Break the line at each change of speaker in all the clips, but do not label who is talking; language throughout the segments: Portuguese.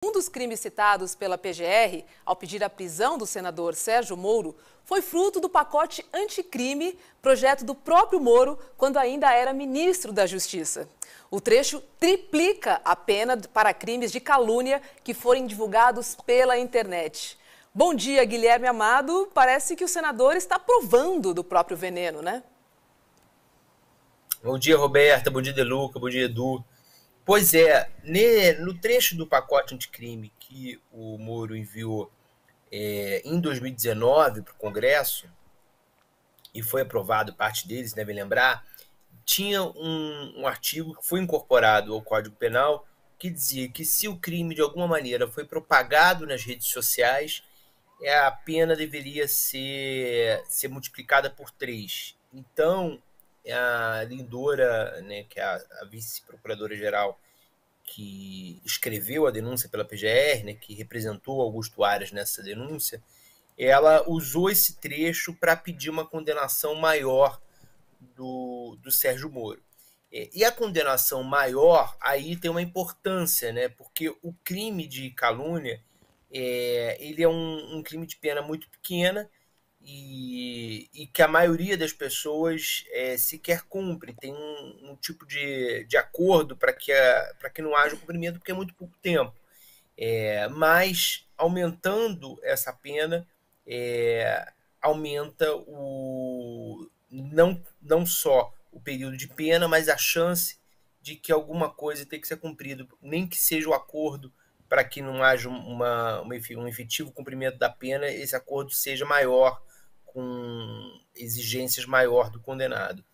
Um dos crimes citados pela PGR, ao pedir a prisão do senador Sérgio Moro, foi fruto do pacote anticrime, projeto do próprio Moro, quando ainda era ministro da Justiça. O trecho triplica a pena para crimes de calúnia que forem divulgados pela internet. Bom dia, Guilherme Amado. Parece que o senador está provando do próprio veneno, né?
Bom dia, Roberta. Bom dia, Deluca. Bom dia, Edu. Pois é, no trecho do pacote anticrime que o Moro enviou em 2019 para o Congresso, e foi aprovado, parte deles, devem lembrar, tinha um artigo que foi incorporado ao Código Penal que dizia que se o crime de alguma maneira foi propagado nas redes sociais, a pena deveria ser multiplicada por 3. Então, a Lindora, né, que é a vice-procuradora-geral que escreveu a denúncia pela PGR, né, que representou Augusto Aras nessa denúncia, ela usou esse trecho para pedir uma condenação maior do Sérgio Moro. E a condenação maior aí tem uma importância, né, porque o crime de calúnia ele é um crime de pena muito pequena e que a maioria das pessoas sequer cumpre. Tem um tipo de acordo para que não haja cumprimento, porque é muito pouco tempo. Mas, aumentando essa pena, aumenta não só o período de pena, mas a chance de que alguma coisa tenha que ser cumprida, nem que seja o acordo para que não haja um efetivo cumprimento da pena, esse acordo seja maior, com exigências maior do condenado.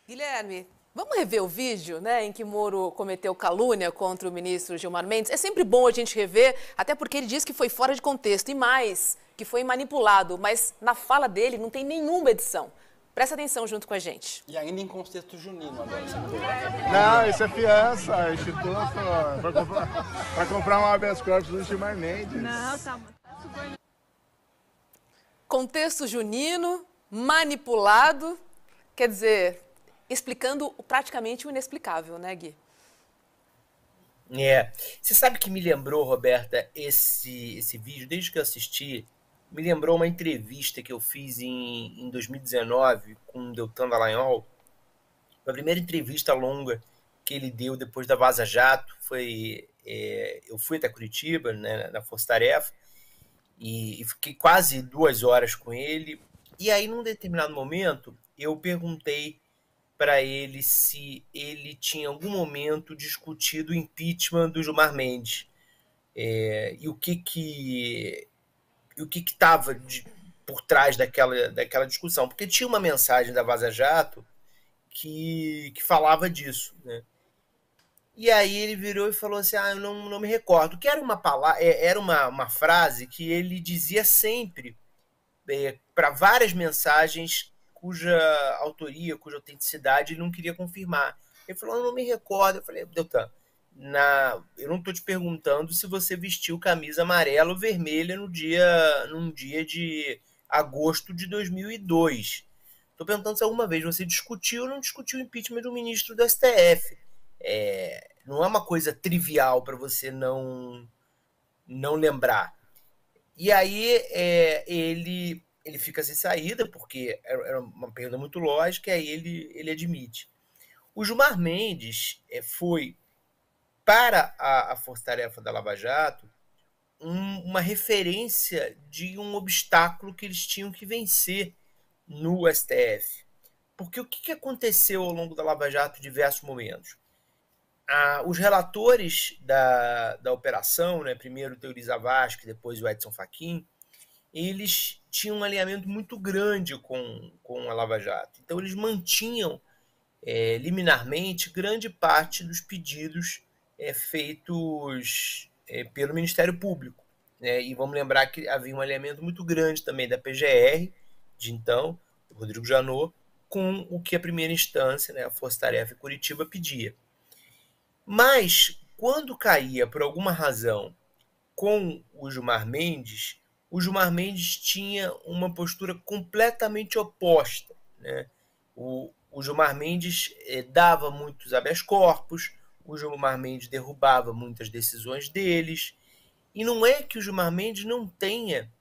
Guilherme, vamos rever o vídeo, né, em que Moro cometeu calúnia contra o ministro Gilmar Mendes? É sempre bom a gente rever, até porque ele diz que foi fora de contexto e mais, que foi manipulado, mas na fala dele não tem nenhuma edição. Presta atenção junto com a gente.
E ainda em contexto junino agora.
Não, isso é fiança, instituto, para comprar um habeas corpus do Gilmar Mendes.
Não, tá.
Contexto junino, manipulado, quer dizer, explicando praticamente o inexplicável, né, Gui?
Você sabe que me lembrou, Roberta, esse vídeo, desde que eu assisti, me lembrou uma entrevista que eu fiz em 2019 com o Deltan Dallagnol. A primeira entrevista longa que ele deu depois da Vaza Jato eu fui até Curitiba, né, na Força Tarefa, e fiquei quase 2 horas com ele. E aí, num determinado momento, eu perguntei para ele se ele tinha em algum momento discutido o impeachment do Gilmar Mendes, e o que estava por trás daquela discussão, porque tinha uma mensagem da Vaza Jato que falava disso, né? E aí ele virou e falou assim: eu não me recordo, que era uma frase que ele dizia sempre para várias mensagens cuja autoria, cuja autenticidade ele não queria confirmar. Ele falou: eu não me recordo. Eu falei: Deltan, eu não estou te perguntando se você vestiu camisa amarela ou vermelha num dia de agosto de 2002. Estou perguntando se alguma vez você discutiu ou não discutiu o impeachment de um ministro do STF. Não é uma coisa trivial para você não lembrar. E aí ele fica sem saída, porque era uma pergunta muito lógica, e aí ele admite. O Gilmar Mendes foi, para a Força-Tarefa da Lava Jato, uma referência de um obstáculo que eles tinham que vencer no STF. Porque o que aconteceu ao longo da Lava Jato em diversos momentos? Os relatores da operação, né, primeiro o Teori Zavascki, depois o Edson Fachin, eles tinham um alinhamento muito grande com a Lava Jato. Então, eles mantinham liminarmente grande parte dos pedidos feitos pelo Ministério Público. Né? E vamos lembrar que havia um alinhamento muito grande também da PGR, de então, o Rodrigo Janot, com o que a primeira instância, né, a Força Tarefa em Curitiba, pedia. Mas, quando caía, por alguma razão, com o Gilmar Mendes tinha uma postura completamente oposta. Né? O Gilmar Mendes dava muitos habeas corpus, o Gilmar Mendes derrubava muitas decisões deles. E não é que o Gilmar Mendes não tenha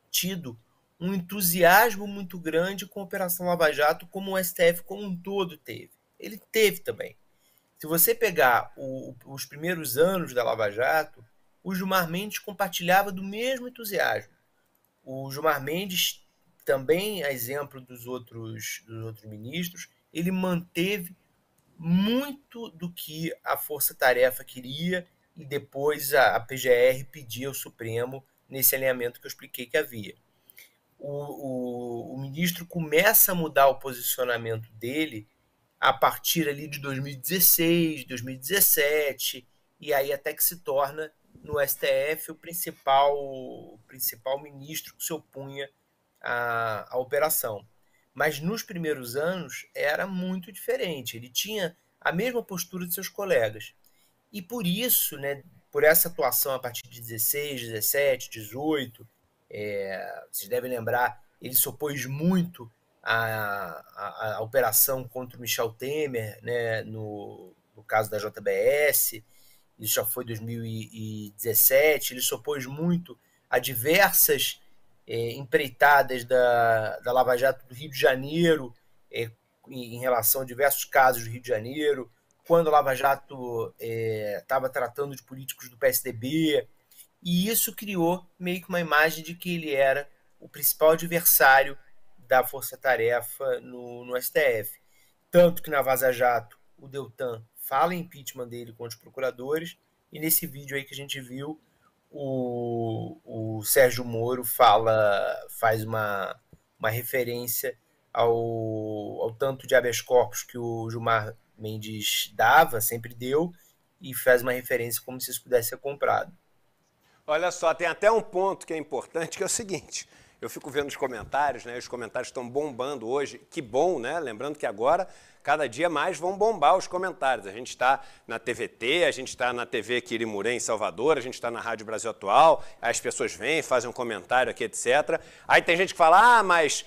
tido um entusiasmo muito grande com a Operação Lava Jato, como o STF como um todo teve. Ele teve também. Se você pegar os primeiros anos da Lava Jato, o Gilmar Mendes compartilhava do mesmo entusiasmo. O Gilmar Mendes, também a exemplo dos outros ministros, ele manteve muito do que a Força Tarefa queria e depois a PGR pedia ao Supremo nesse alinhamento que eu expliquei que havia. O ministro começa a mudar o posicionamento dele a partir ali de 2016, 2017, e aí até que se torna no STF o principal ministro que se opunha à operação. Mas nos primeiros anos era muito diferente, ele tinha a mesma postura de seus colegas. E por isso, né, por essa atuação a partir de 16, 17, 18, vocês devem lembrar, ele se opôs muito à operação contra o Michel Temer, né, no caso da JBS, isso já foi 2017, ele se opôs muito a diversas empreitadas da Lava Jato do Rio de Janeiro, em relação a diversos casos do Rio de Janeiro, quando a Lava Jato estava tratando de políticos do PSDB, e isso criou meio que uma imagem de que ele era o principal adversário da Força Tarefa no STF. Tanto que na Vaza Jato, o Deltan fala em impeachment dele contra os procuradores, e nesse vídeo aí que a gente viu, o Sérgio Moro faz uma referência ao tanto de habeas corpus que o Gilmar Mendes sempre deu, e faz uma referência como se isso pudesse ser comprado.
Olha só, tem até um ponto que é importante, que é o seguinte: eu fico vendo os comentários, né? Os comentários estão bombando hoje. Que bom, né? Lembrando que agora, cada dia mais vão bombar os comentários. A gente está na TVT, a gente está na TV Quirimurê, em Salvador, a gente está na Rádio Brasil Atual, as pessoas vêm, fazem um comentário aqui, etc. Aí tem gente que fala, mas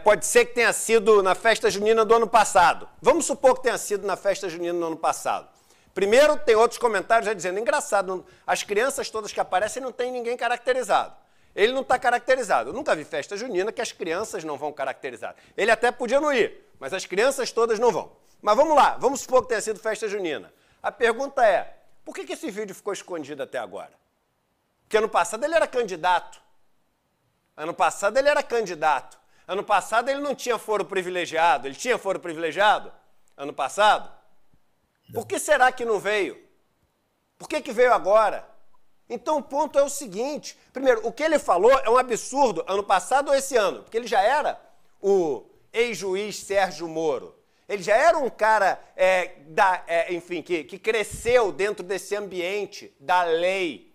pode ser que tenha sido na festa junina do ano passado. Vamos supor que tenha sido na festa junina do ano passado. Primeiro, tem outros comentários já dizendo, engraçado, as crianças todas que aparecem não tem ninguém caracterizado. Ele não está caracterizado. Eu nunca vi festa junina que as crianças não vão caracterizar. Ele até podia não ir, mas as crianças todas não vão. Mas vamos lá, vamos supor que tenha sido festa junina. A pergunta é, por que esse vídeo ficou escondido até agora? Porque ano passado ele era candidato. Ano passado ele era candidato. Ano passado ele não tinha foro privilegiado. Ele tinha foro privilegiado? Ano passado? Por que será que não veio? Por que veio agora? Então o ponto é o seguinte, primeiro, o que ele falou é um absurdo ano passado ou esse ano, porque ele já era o ex-juiz Sérgio Moro. Ele já era um cara, enfim, que cresceu dentro desse ambiente da lei.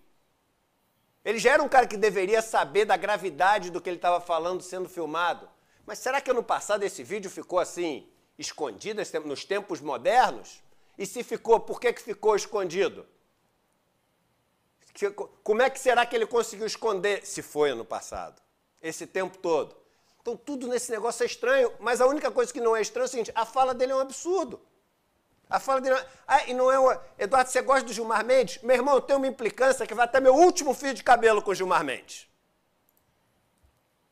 Ele já era um cara que deveria saber da gravidade do que ele estava falando sendo filmado. Mas será que ano passado esse vídeo ficou assim, escondido nos tempos modernos? E se ficou, por que ficou escondido? Como é que será que ele conseguiu esconder, se foi ano passado, esse tempo todo? Então tudo nesse negócio é estranho, mas a única coisa que não é estranha é o seguinte, a fala dele é um absurdo. A fala dele e não é Eduardo, você gosta do Gilmar Mendes? Meu irmão, eu tenho uma implicância que vai até meu último fio de cabelo com o Gilmar Mendes.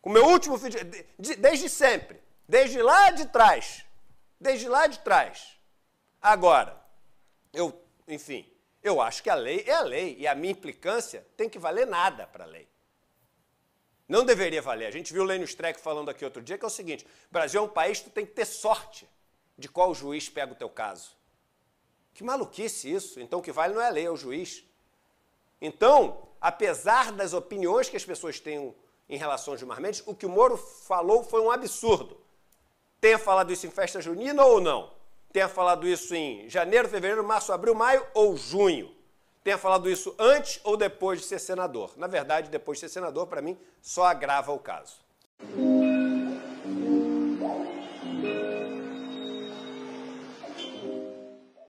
Com o meu último fio desde sempre, desde lá de trás. Desde lá de trás. Agora, enfim, eu acho que a lei é a lei e a minha implicância tem que valer nada para a lei. Não deveria valer. A gente viu o Lênio Streck falando aqui outro dia que é o seguinte, o Brasil é um país que tu tem que ter sorte de qual juiz pega o teu caso. Que maluquice isso. Então o que vale não é a lei, é o juiz. Então, apesar das opiniões que as pessoas têm em relação ao Gilmar Mendes, o que o Moro falou foi um absurdo. Tenha falado isso em festa junina ou não? Tenha falado isso em janeiro, fevereiro, março, abril, maio ou junho. Tenha falado isso antes ou depois de ser senador. Na verdade, depois de ser senador, para mim, só agrava o caso.